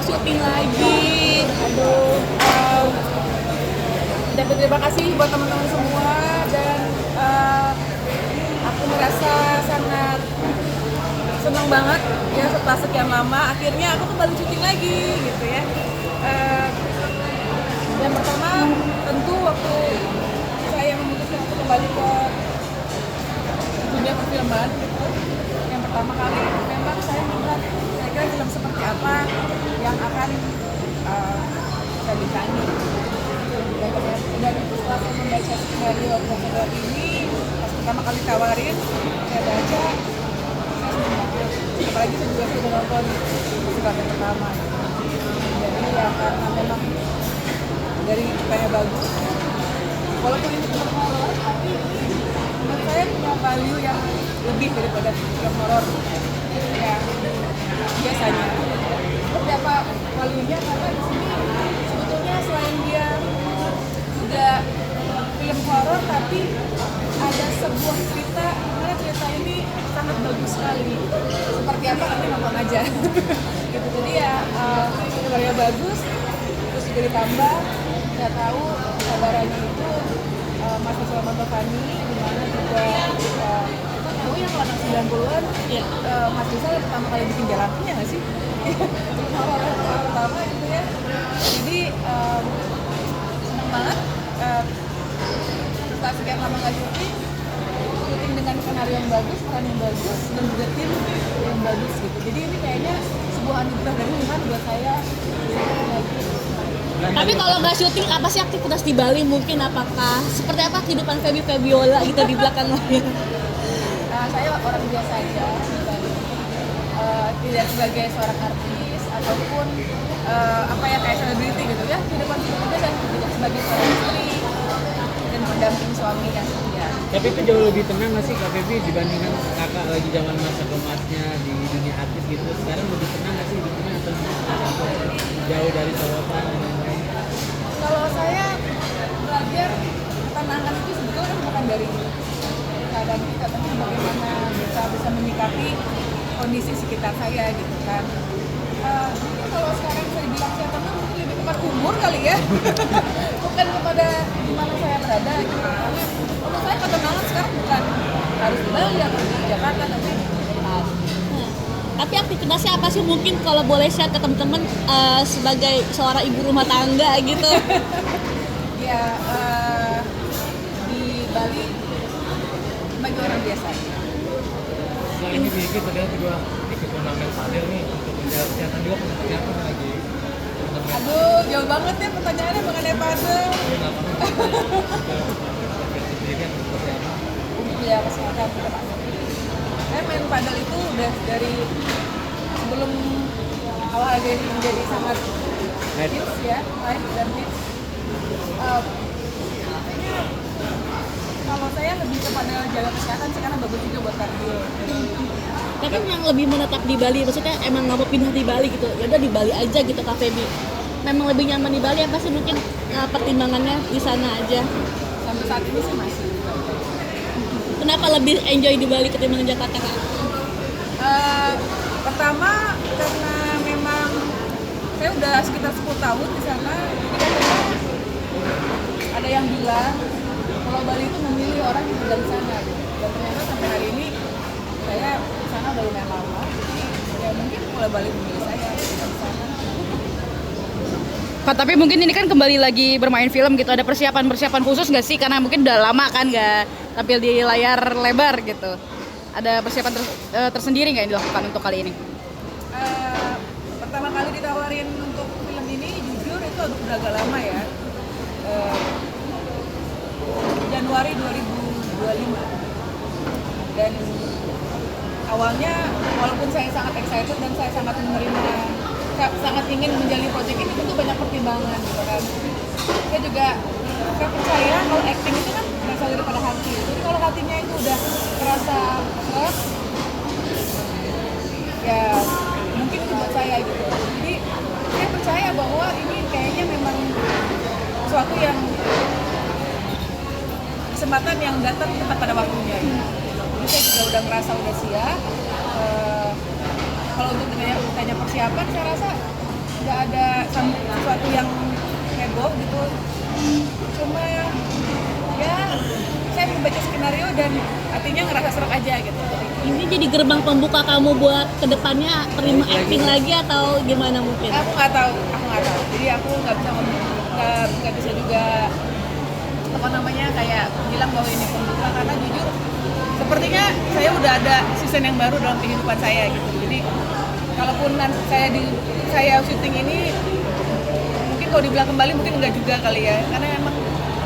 syuting lagi. Aduh, dapat terima kasih buat teman-teman semua dan aku merasa sangat senang banget ya setelah sekian lama akhirnya aku kembali syuting lagi gitu ya. Yang pertama tentu waktu saya memutuskan untuk kembali ke dunia perfilman gitu. Yang pertama kali memang saya melihat kira-kira film seperti apa yang akan saya bintangi. Dan setelah saya membaca skenario prosedur ini, pas pertama kali tawarin, saya baca, saya senang banget. Apalagi saya juga sudah nonton film yang pertama. Jadi ya karena memang dari ceritanya bagus, walaupun ini film horor, tapi menurut saya punya value yang lebih daripada film horor yang biasanya. Seperti apa value-nya? Karena di sini sebetulnya selain dia juga film horor, tapi ada sebuah cerita dimana cerita ini sangat bagus sekali. Seperti apa nanti nonton aja. Gitu. Jadi ya skenario bagus, terus juga ditambah saya tahu saudaranya itu Mas Sulaiman Tofani, dimana juga tahu yang anak 90-an ya, Mas Rizal pertama kali bikin jalannya nggak sih? Horor pertama gitu ya. Jadi senang banget setelah sekian lama nggak syuting dengan skenario yang bagus, peran yang bagus, dan juga tim yang bagus gitu. Jadi ini kayaknya sebuah anugerah dari Tuhan buat saya. Tapi kalau nggak syuting, apa sih aktivitas di Bali? Mungkin apakah seperti apa kehidupan Febiola gitu di belakang layar? Saya orang biasa aja di Bali, tidak sebagai seorang artis ataupun apa ya kayak selebriti gitu ya, kehidupan seperti dan tidak sebagai seorang istri dan pendamping suami yang setia. Tapi itu jauh lebih tenang nggak sih Kak Febi dibandingkan kakak lagi zaman masa kemasnya di dunia artis gitu? Sekarang lebih tenang nggak sih hidupnya atau jauh dari sorotan dan lain-lain? Kalau saya belajar ketenangan itu sebetulnya bukan dari keadaan kita, tapi bagaimana kita bisa menyikapi kondisi sekitar saya gitu kan. Mungkin kalau sekarang saya bilang saya tenang mungkin lebih kepada umur kali ya, bukan kepada di mana saya berada gitu. Karena menurut saya ketenangan sekarang bukan harus di Bali atau di Jakarta, tapi Tapi aktivitasnya apa sih? Mungkin kalau boleh share ke teman-teman sebagai seorang ibu rumah tangga gitu. ya di Bali bagi orang biasa. Nah ini Vicky terlihat juga ikut turnamen padel nih untuk menjaga kesehatan juga kesehatan lagi. Aduh, jauh banget ya pertanyaannya mengenai padel. Ya, kesehatan kita Pak. Saya main padel itu udah dari sebelum olahraga ini menjadi sangat hits ya, live dan hits. Kayaknya kalau saya lebih kepada jaga kesehatan sih karena bagus juga buat kardio. Tapi yang lebih menetap di Bali, maksudnya emang nggak mau pindah di Bali gitu. Ya udah di Bali aja gitu Kak Febi. Memang lebih nyaman di Bali apa sih mungkin pertimbangannya di sana aja? Sampai saat ini sih masih. Kenapa lebih enjoy di Bali ketimbang Jakarta Kak? Pertama karena memang saya udah sekitar 10 tahun di sana. Jadi kan ada yang bilang kalau Bali itu memilih orang yang tinggal di sana. Dan ternyata sampai hari ini saya di sana udah lumayan lama. Jadi ya mungkin kalau Bali memilih saya tinggal di sana. Kak, tapi mungkin ini kan kembali lagi bermain film gitu, ada persiapan khusus nggak sih? Karena mungkin udah lama kan nggak tampil di layar lebar gitu. Ada persiapan tersendiri nggak yang dilakukan untuk kali ini? Pertama kali ditawarin untuk film ini, jujur itu udah agak lama ya. Januari 2025. Dan awalnya walaupun saya sangat excited dan saya sangat sangat ingin menjalani proyek ini, tentu banyak pertimbangan gitu kan. Saya percaya kalau acting itu kan berasal daripada hati. Jadi kalau hatinya itu udah terasa keras, ya mungkin itu buat saya gitu. Jadi saya percaya bahwa ini kayaknya memang sesuatu yang kesempatan yang datang tepat pada waktunya. Jadi saya juga udah merasa udah siap. Kalau untuk ditanya persiapan, saya rasa nggak sesuatu yang heboh gitu. Cuma ya saya membaca skenario dan artinya ngerasa serak aja gitu. Ini jadi gerbang pembuka kamu buat kedepannya terima acting lagi atau gimana mungkin? Aku nggak tahu. Jadi aku nggak bisa nggak bisa juga apa namanya kayak bilang bahwa ini pembuka, karena jujur sepertinya saya udah ada season yang baru dalam kehidupan saya gitu. Jadi kalaupun saya syuting ini mungkin kalau dibilang kembali mungkin enggak juga kali ya, karena emang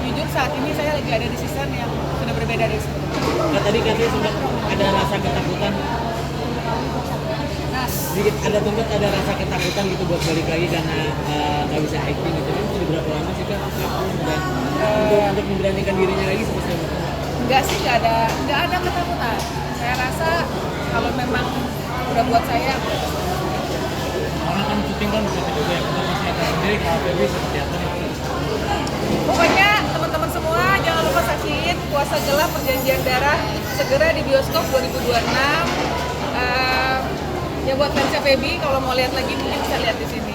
jujur saat ini saya lagi ada di season yang sudah berbeda dari sebelumnya. Nah, tadi katanya sempat ada rasa ketakutan. Nah, Sedikit ada rasa ketakutan gitu buat balik lagi karena nggak bisa acting gitu. Itu sudah berapa lama sih kak? Dan untuk memberanikan dirinya lagi seperti apa? enggak sih, enggak ada ketakutan. Saya rasa kalau memang udah buat saya, Karena kan syuting kan bisa juga ya. Untuk masih ada sendiri kalau Feby seperti apa nih? pokoknya teman-teman semua jangan lupa saksiin Puasa Gelap Perjanjian Darah segera di bioskop 2026. Ya buat fansnya Feby kalau mau lihat lagi mungkin bisa lihat di sini.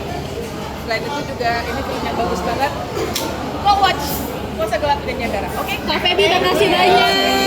Selain itu juga ini film yang bagus banget. Go watch Puasa Gelap Perjanjian Darah. Oke? Kak Feby, makasih banyak.